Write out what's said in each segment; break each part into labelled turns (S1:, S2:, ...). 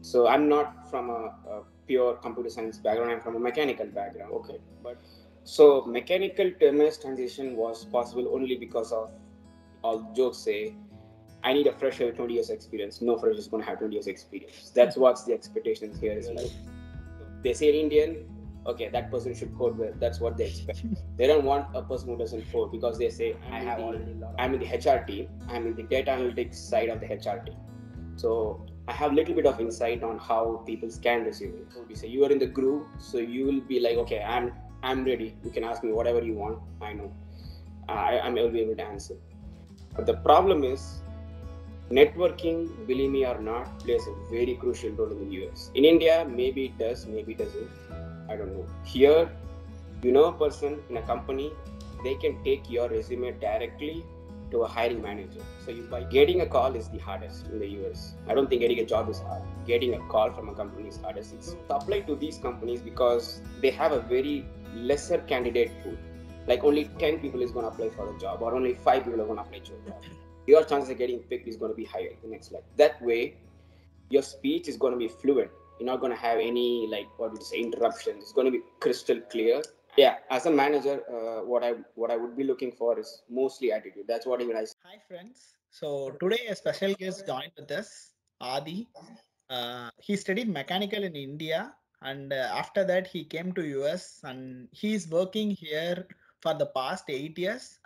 S1: So I'm not from a pure computer science background. I'm from a mechanical background. Okay, but so mechanical to MS transition was possible only because of all jokes say I need a fresher with 20 years experience. No fresher is going to have 20 years experience. That's what's the expectations here is like. They say in Indian, okay, that person should code well. That's what they expect. They don't want a person who doesn't code because they say I'm in the HR team. I'm in the data analytics side of the HR team. So I have a little bit of insight on how people scan resumes. So we say you are in the group, so you will be like, okay, I'm ready. You can ask me whatever you want. I know. I will be able to answer. But the problem is networking, believe me or not, plays a very crucial role in the US. In India, maybe it does, maybe it doesn't. I don't know. Here, you know a person in a company, they can take your resume directly to a hiring manager. So you by getting a call is the hardest in the US. I don't think getting a job is hard. Getting a call from a company is hardest. It's apply to these companies because they have a very lesser candidate pool. Like only 10 people is going to apply for the job, or only 5 people are going to apply for the job. Your chances of getting picked is going to be higher the next slide. That way, your speech is going to be fluent. You're not going to have any like what would you say interruptions. It's going to be crystal clear. Yeah, as a manager, what I would be looking for is mostly attitude. That's what even I.
S2: Hi, friends. So today a special guest joined with us, Adi. He studied mechanical in India, and after that he came to US, and he is working here for the past 8 years.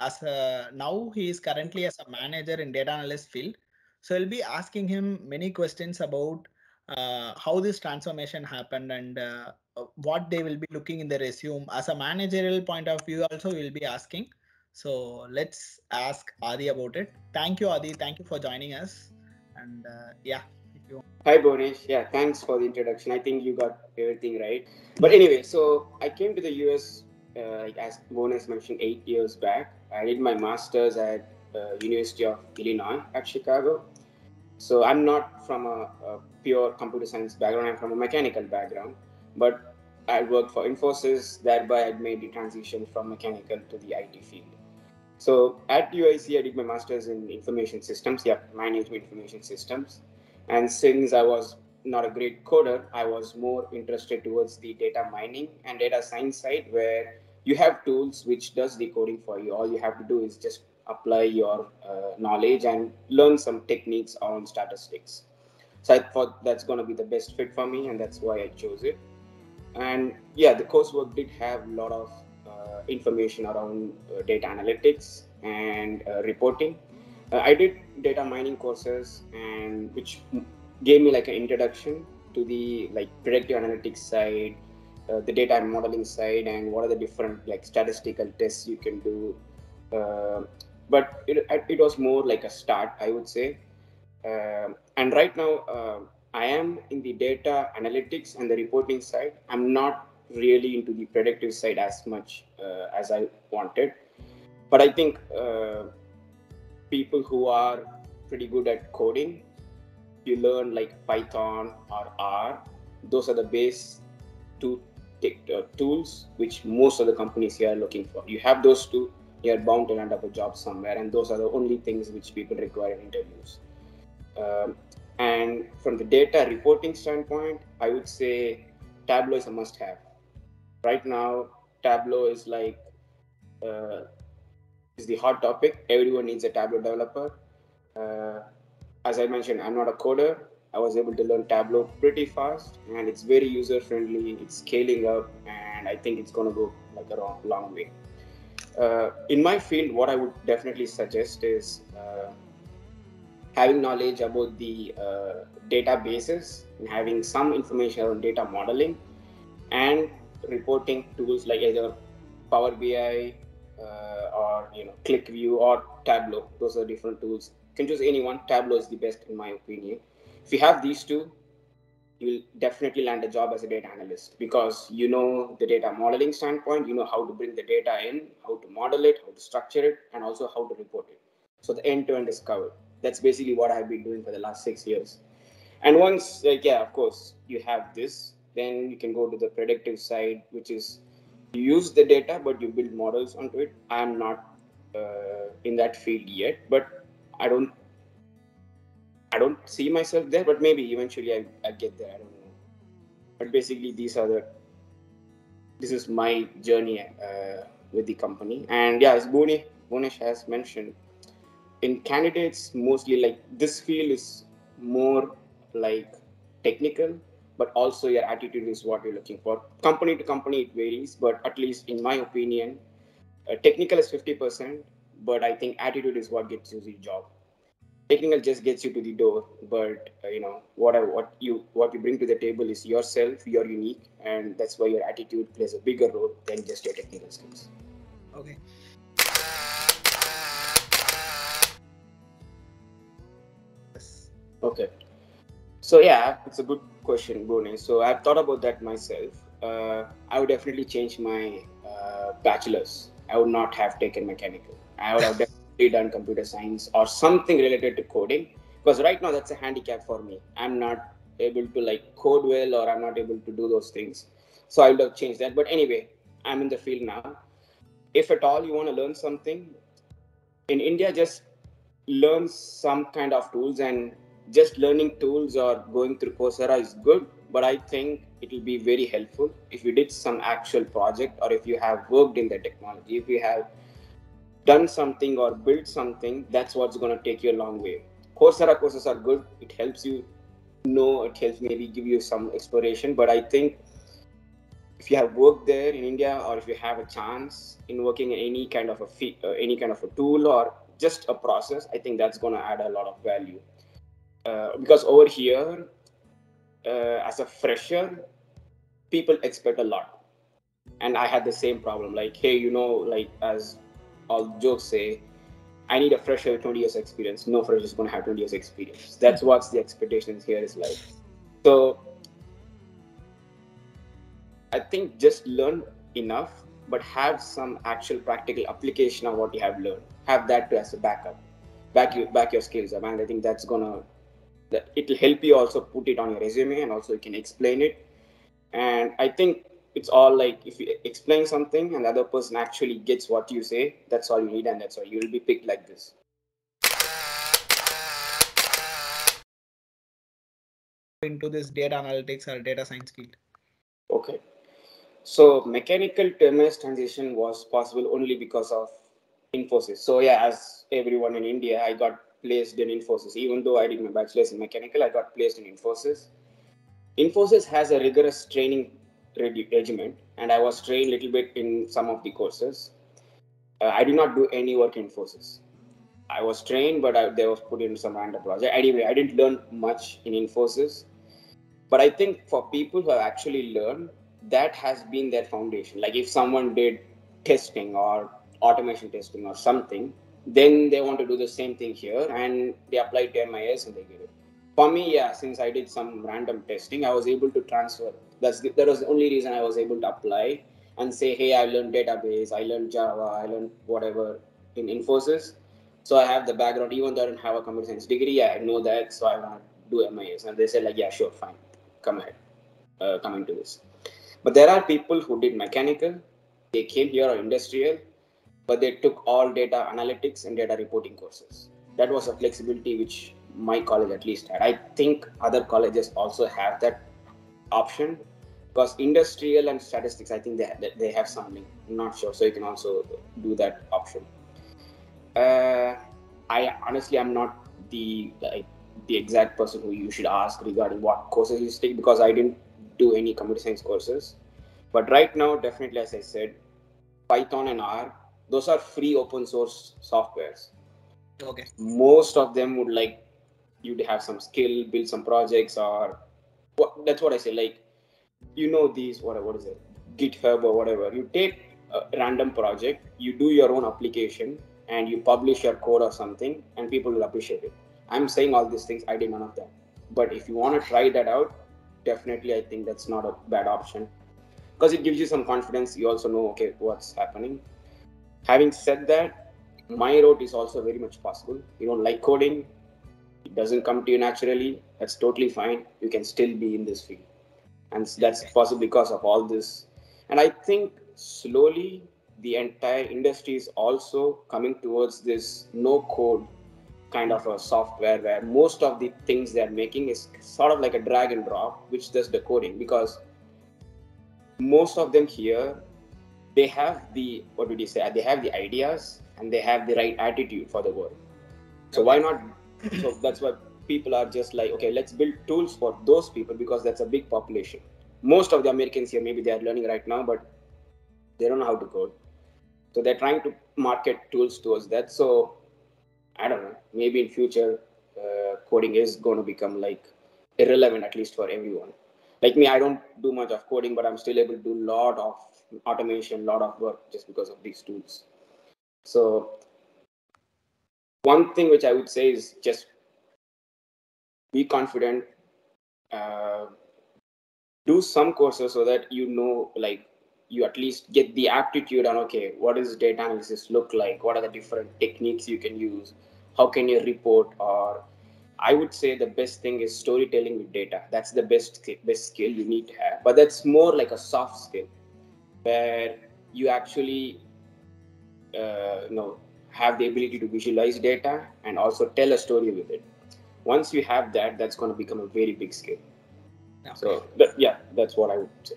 S2: Now he is currently as a manager in data analyst field. So I'll be asking him many questions about how this transformation happened and what they will be looking in the resume. As a managerial point of view, also we will be asking. So let's ask Adi about it. Thank you, Adi. Thank you for joining us. And yeah, if you
S1: Hi, Bonesh. Yeah, thanks for the introduction. I think you got everything right. But anyway, so I came to the US, as Bonesh mentioned, 8 years back. I did my master's at University of Illinois at Chicago. So I'm not from a pure computer science background. I'm from a mechanical background. But I worked for Infosys. Thereby, I made the transition from mechanical to the IT field. So at UIC, I did my master's in information systems, yeah, management information systems. And since I was not a great coder, I was more interested towards the data mining and data science side, where you have tools which does the coding for you. All you have to do is just apply your knowledge and learn some techniques on statistics. So I thought that's going to be the best fit for me, and that's why I chose it. And yeah, the coursework did have a lot of information around data analytics and reporting. I did data mining courses, and which gave me like an introduction to the like predictive analytics side, the data modeling side, and what are the different like statistical tests you can do. Uh, but it was more like a start, I would say. And right now, I am in the data analytics and the reporting side. I'm not really into the predictive side as much as I wanted. But I think people who are pretty good at coding, you learn like Python or R, those are the base two tools which most of the companies here are looking for. You have those two, you're bound to land up a job somewhere, and those are the only things which people require in interviews. Um, and from the data reporting standpoint, I would say Tableau is a must have. Right now, Tableau is like uh, is the hot topic. Everyone needs a Tableau developer. Uh, as I mentioned, I'm not a coder. I was able to learn Tableau pretty fast, and it's very user friendly. It's scaling up, and I think it's going to go like a long way. In my field, what I would definitely suggest is having knowledge about the databases and having some information on data modeling and reporting tools like either Power BI or ClickView or Tableau. Those are different tools. You can choose any one. Tableau is the best in my opinion. If you have these two, you'll definitely land a job as a data analyst because you know the data modeling standpoint, you know how to bring the data in, how to model it, how to structure it, and also how to report it. So the end to end is covered. That's basically what I've been doing for the last 6 years. And once, like, yeah, of course, you have this, then you can go to the predictive side, which is you use the data, but you build models onto it. I'm not in that field yet, but I don't I don't see myself there, but maybe eventually I get there. I don't know. But basically, this is my journey with the company. And yeah, as Bhunesh has mentioned, in candidates, mostly like this field is more like technical, but also your attitude is what you're looking for. Company to company, it varies, but at least in my opinion, technical is 50%, but I think attitude is what gets you the job. Technical just gets you to the door, but what you bring to the table is yourself. You're unique, and that's why your attitude plays a bigger role than just your technical skills.
S2: Okay. Yes.
S1: Okay. So yeah, it's a good question, Bone. So I've thought about that myself. I would definitely change my bachelor's. I would not have taken mechanical. I would have definitely done computer science or something related to coding. Because right now that's a handicap for me. I'm not able to like code well, or I'm not able to do those things. So I would have changed that. But anyway, I'm in the field now. If at all you want to learn something, in India, just learn some kind of tools, and just learning tools or going through Coursera is good. But I think it will be very helpful if you did some actual project, or if you have worked in the technology, if you have done something or built something. That's what's going to take you a long way. Coursera courses are good. It helps you know, it helps maybe give you some exploration. But I think if you have worked there in India, or if you have a chance in working in any kind of any kind of a tool or just a process, I think that's going to add a lot of value. Because over here, as a fresher, people expect a lot, and I had the same problem. Like, hey, like as all jokes say, I need a fresher with 20 years experience. No fresher is going to have 20 years experience. That's what's the expectations here is like. So I think just learn enough, but have some actual practical application of what you have learned. Have that as a backup, back your skills up, and I think that it'll help you also put it on your resume, and also you can explain it. And I think it's all like if you explain something and the other person actually gets what you say, that's all you need, and that's why you'll be picked like this.
S2: Into this data analytics or data science field.
S1: Okay. So mechanical to MS transition was possible only because of Infosys. So yeah, as everyone in India, I got placed in Infosys. Even though I did my bachelor's in mechanical, I got placed in Infosys. Infosys has a rigorous training regimen, and I was trained a little bit in some of the courses. I did not do any work in Infosys. I was trained, but they was put in some random project. Anyway, I didn't learn much in Infosys. But I think for people who have actually learned, that has been their foundation. Like if someone did testing or automation testing or something, then they want to do the same thing here, and they apply to MIS and they get it. For me, yeah, since I did some random testing, I was able to transfer. That was the only reason I was able to apply and say, hey, I learned database, I learned Java, I learned whatever in Infosys. So I have the background, even though I don't have a computer science degree. Yeah, I know that, so I want to do MIS. And they said like, yeah, sure, fine, come ahead, come into this. But there are people who did mechanical, they came here or industrial, but they took all data analytics and data reporting courses. That was a flexibility which my college at least had. I think other colleges also have that option, because industrial and statistics, I think they have something. I'm not sure, so you can also do that option. Uh, I honestly am not the exact person who you should ask regarding what courses you take, because I didn't do any computer science courses. But right now, definitely, as I said, Python and R, those are free open source softwares.
S2: Okay.
S1: Most of them would like you to have some skill, build some projects, or that's what I say. Like these what is it, GitHub or whatever. You take a random project, you do your own application, and you publish your code or something, and people will appreciate it. I'm saying all these things. I did none of that. But if you want to try that out, definitely I think that's not a bad option, because it gives you some confidence. You also know, okay, what's happening. Having said that, my route is also very much possible. You don't like coding, it doesn't come to you naturally, that's totally fine. You can still be in this field. And that's
S2: Okay.
S1: possible because of all this. And I think slowly the entire industry is also coming towards this no code kind of a software where most of the things they're making is sort of like a drag and drop, which does the coding, because most of them here, they have the, what would you say, they have the ideas and they have the right attitude for the work. So why not? So that's why people are just like, okay, let's build tools for those people, because that's a big population. Most of the Americans here, maybe they are learning right now, but they don't know how to code. So they're trying to market tools towards that. So I don't know, maybe in future, coding is going to become like irrelevant, at least for everyone. Like me, I don't do much of coding, but I'm still able to do a lot of automation, lot of work just because of these tools. So one thing which I would say is just be confident, uh, do some courses so that you know, like, you at least get the aptitude on, okay, what does data analysis look like, what are the different techniques you can use, how can you report. Or I would say the best thing is storytelling with data. That's the best skill you need to have, but that's more like a soft skill where you actually have the ability to visualize data and also tell a story with it. Once you have that, that's going to become a very big skill. Okay. So yeah, that's what I would say.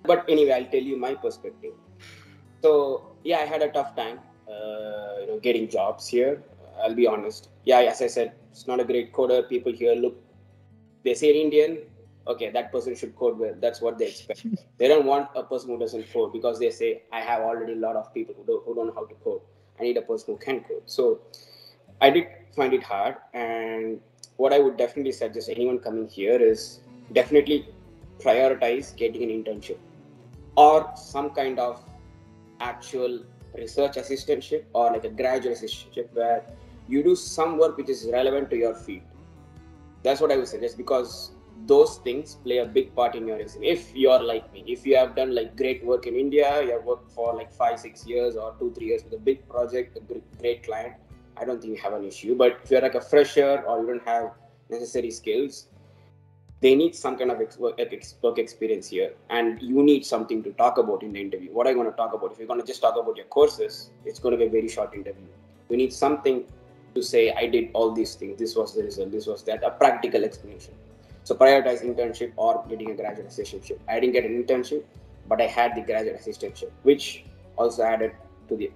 S1: But anyway, I'll tell you my perspective. So yeah, I had a tough time, getting jobs here. I'll be honest. Yeah, as I said, it's not a great coder. People here look, they say Indian, okay, that person should code well. That's what they expect. They don't want a person who doesn't code, because they say, I have already a lot of people who don't know how to code. I need a person who can code. So I did find it hard. And what I would definitely suggest anyone coming here is definitely prioritize getting an internship or some kind of actual research assistantship or like a graduate assistantship where you do some work which is relevant to your field. That's what I would suggest, because those things play a big part in your resume. If you're like me, if you have done like great work in India, you have worked for like 5-6 years or 2-3 years with a big project, a great client, I don't think you have an issue. But if you're like a fresher or you don't have necessary skills, they need some kind of work experience here, and you need something to talk about in the interview. What are you going to talk about? If you're going to just talk about your courses, it's going to be a very short interview. You need something to say, I did all these things, this was the result, this was that, a practical explanation. So prioritize internship or getting a graduate assistantship. I didn't get an internship, but I had the graduate assistantship, which also added to the,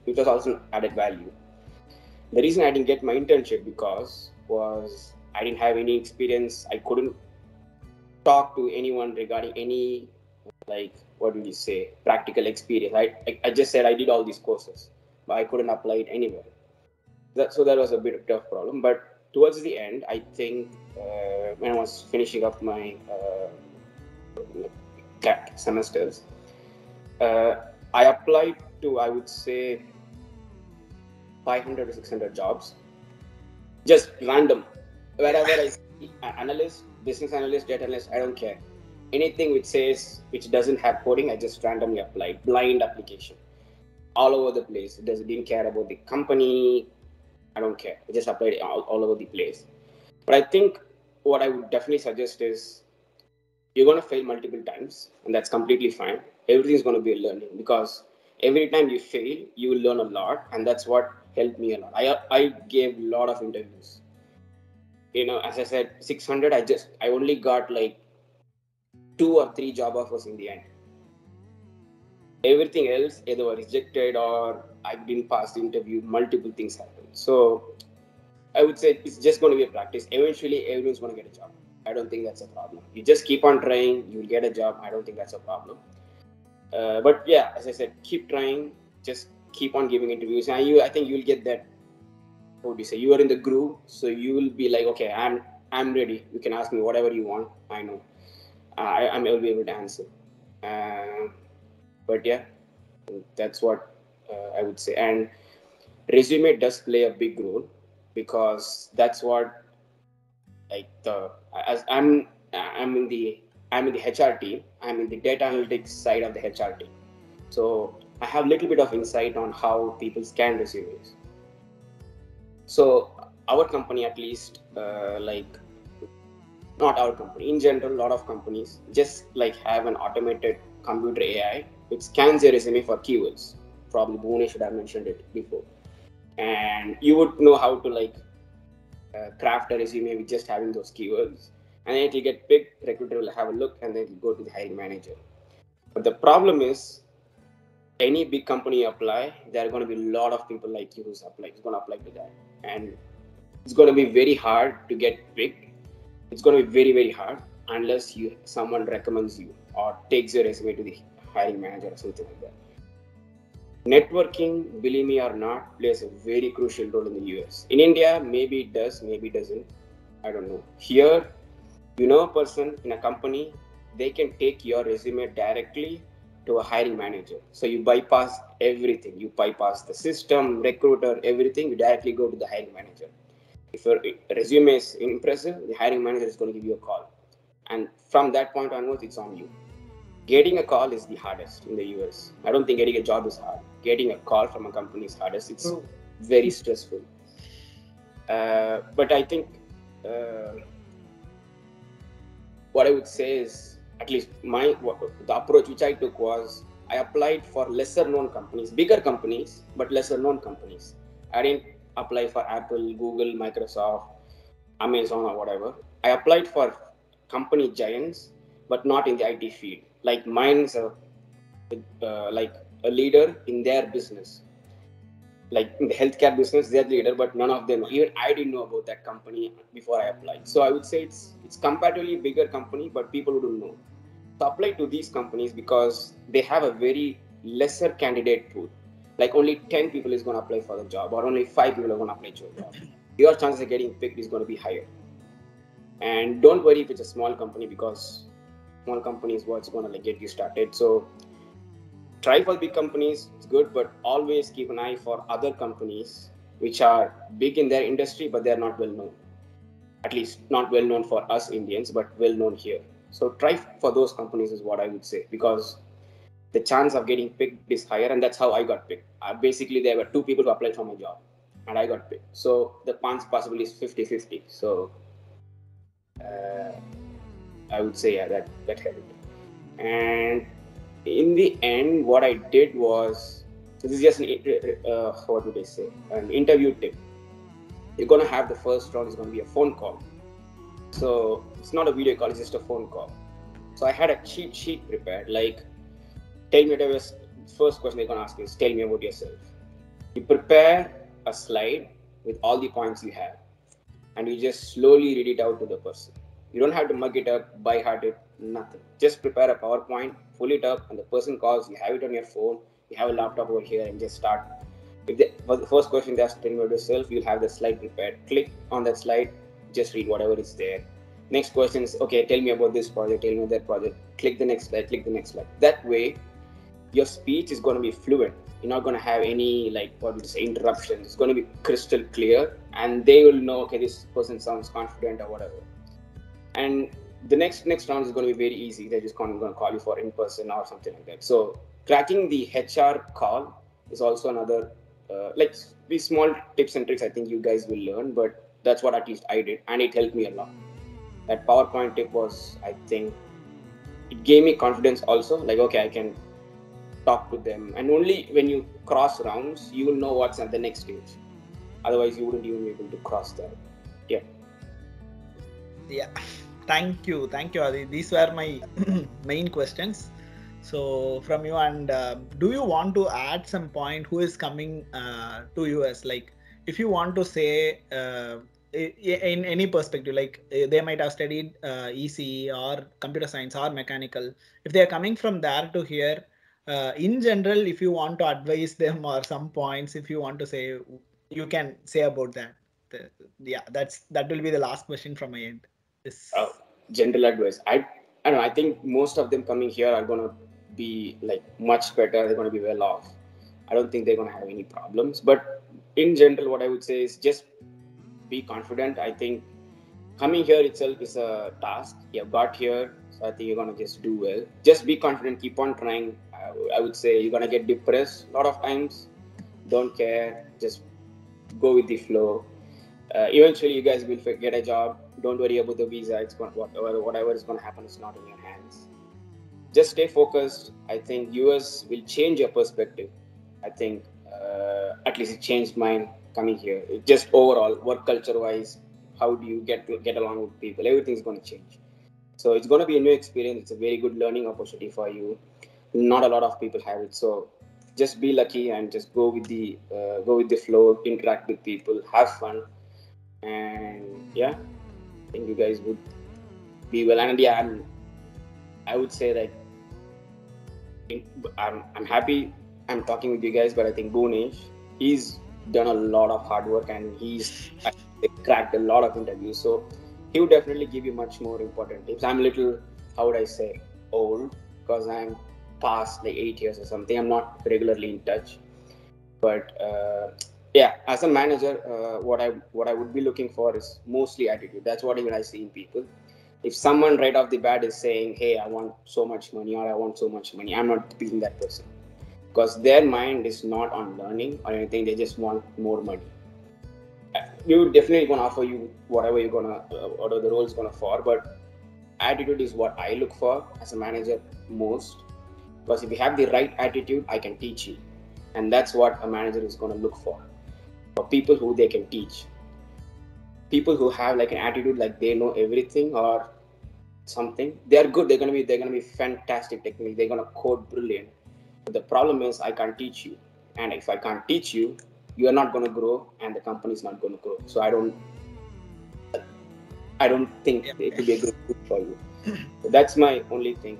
S1: which was also added value. The reason I didn't get my internship because was I didn't have any experience. I couldn't talk to anyone regarding any, like, what do you say, practical experience. I just said I did all these courses, but I couldn't apply it anywhere. So that was a bit of a tough problem. But towards the end, I think when I was finishing up my semesters, I applied to, I would say, 500 to 600 jobs, just random. Wherever I see analyst, business analyst, data analyst, I don't care. Anything which doesn't have coding, I just randomly applied. Blind application. All over the place. Didn't care about the company. I don't care. I just applied all over the place. But I think what I would definitely suggest is you're going to fail multiple times, and that's completely fine. Everything is going to be a learning, because every time you fail, you will learn a lot, and that's what helped me a lot. I gave a lot of interviews. As I said, 600, I only got like 2 or 3 job offers in the end. Everything else either were rejected or I didn't pass the interview. Multiple things happened. So I would say it's just going to be a practice. Eventually, everyone's going to get a job. I don't think that's a problem. You just keep on trying, you'll get a job. I don't think that's a problem. But yeah, as I said, keep trying. Just keep on giving interviews, and I think you'll get that. What would you say? You are in the groove, so you will be like, okay, I'm ready. You can ask me whatever you want. I know. I will be able to answer. But yeah, that's what I would say. And resume does play a big role, because that's what, like, as I'm in the HR team. I'm in the data analytics side of the HR team. So I have a little bit of insight on how people scan resumes. So our company, at least, like, not our company, in general, a lot of companies just like have an automated computer AI which scans your resume for keywords. probably Bhune should have mentioned it before. And you would know how to like craft a resume with just having those keywords. And then it will get picked, recruiter will have a look, and then it will go to the hiring manager. But the problem is, any big company apply, there are going to be a lot of people like you who's applying. It's going to apply to that. And it's going to be very hard to get picked. It's going to be very, very hard unless someone recommends you or takes your resume to the hiring manager or something like that. Networking, believe me or not, plays a very crucial role in the US. In India, maybe it does, maybe it doesn't. I don't know. Here, you know a person in a company, they can take your resume directly to a hiring manager. So you bypass everything. You bypass the system, recruiter, everything. You directly go to the hiring manager. If your resume is impressive, the hiring manager is going to give you a call. And from that point onwards, it's on you. Getting a call is the hardest in the US. I don't think getting a job is hard. Getting a call from a company is hardest. It's very stressful. But I think what I would say is, at least the approach which I took was, I applied for lesser known companies, bigger companies, but lesser known companies. I didn't apply for Apple, Google, Microsoft, Amazon, or whatever. I applied for company giants, but not in the IT field. Like mine's like a leader in their business. Like in the healthcare business, they're the leader, but none of them know. Even I didn't know about that company before I applied. So I would say it's comparatively bigger company, but people wouldn't know. So apply to these companies because they have a very lesser candidate pool. Like only 10 people is going to apply for the job, or only 5 people are going to apply for a job. Your chances of getting picked is going to be higher. And don't worry if it's a small company, because small company is what's going to like get you started. So try for big companies, it's good, but always keep an eye for other companies which are big in their industry, but they're not well known. At least not well known for us Indians, but well known here. So try for those companies is what I would say, because the chance of getting picked is higher, and that's how I got picked. Basically, there were 2 people who applied for my job, and I got picked. So the chance possibility is 50-50. So I would say, yeah, that helped. And in the end, what I did was, this is just what would I say, an interview tip. You're gonna have the first round is gonna be a phone call. So it's not a video call; it's just a phone call. So I had a cheat sheet prepared. Like, tell me whatever. First question they're gonna ask is, tell me about yourself. You prepare a slide with all the points you have, and you just slowly read it out to the person. You don't have to mug it up, by heart it, nothing. Just prepare a PowerPoint, pull it up, and the person calls. You have it on your phone. You have a laptop over here, and just start. For the first question they ask, tell me about yourself, you'll have the slide prepared. Click on that slide, just read whatever is there. Next question is, okay, tell me about this project, tell me that project. Click the next slide, click the next slide. That way, your speech is going to be fluent. You're not going to have any like what would you say interruptions. It's going to be crystal clear, and they will know, okay, this person sounds confident or whatever. And the next round is going to be very easy. They're just going to call you for in person or something like that. So cracking the HR call is also another like these small tips and tricks. I think you guys will learn, but that's what at least I did, and it helped me a lot. That PowerPoint tip was, I think, it gave me confidence also. Like, okay, I can talk to them, and only when you cross rounds you will know what's at the next stage. Otherwise you wouldn't even be able to cross that.
S2: Yeah, thank you, Adi. These were my main questions. So from you, and do you want to add some point who is coming to US? Like, if you want to say in any perspective, like they might have studied ECE or computer science or mechanical. If they are coming from there to here, in general, if you want to advise them or some points, if you want to say, you can say about that. Yeah, that will be the last question from my end.
S1: General advice, I don't know, I think most of them coming here are going to be like much better. They're going to be well off. I don't think they're going to have any problems. But in general, what I would say is just be confident. I think coming here itself is a task. You have got here, so I think you're going to just do well. Just be confident, keep on trying. I would say you're going to get depressed a lot of times. Don't care, just go with the flow. Eventually, you guys will get a job. Don't worry about the visa. It's going, whatever is going to happen is not in your hands. Just stay focused. I think US will change your perspective. I think at least it changed mine coming here. It just overall work culture wise, how do you get along with people? Everything's going to change. So it's going to be a new experience. It's a very good learning opportunity for you. Not a lot of people have it. So just be lucky and just go with the flow. Interact with people, have fun, and yeah, I think you guys would be well. And yeah, I would say that I'm happy I'm talking with you guys, but I think Bhunesh, he's done a lot of hard work and he's cracked a lot of interviews. So he would definitely give you much more important tips. I'm a little, how would I say, old because I'm past like 8 years or something. I'm not regularly in touch, but yeah, as a manager, what I would be looking for is mostly attitude. That's what even I see in people. If someone right off the bat is saying, "Hey, I want so much money," or "I want so much money," I'm not being that person because their mind is not on learning or anything. They just want more money. We would definitely gonna offer you whatever you're gonna, whatever the role is gonna for, but attitude is what I look for as a manager most. Because if you have the right attitude, I can teach you, and that's what a manager is gonna look for people who they can teach. People who have like an attitude like they know everything or something, they're good. They're gonna be fantastic technique. They're gonna code brilliant. But the problem is I can't teach you, and if I can't teach you, you are not gonna grow, and the company is not gonna grow. So I don't think it will be a good fit for you. So that's my only thing.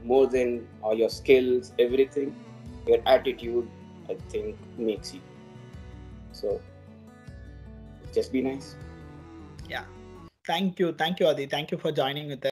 S1: More than all your skills, everything, your attitude, I think makes you. So just be nice.
S2: Yeah. Thank you, Adi. Thank you for joining with us.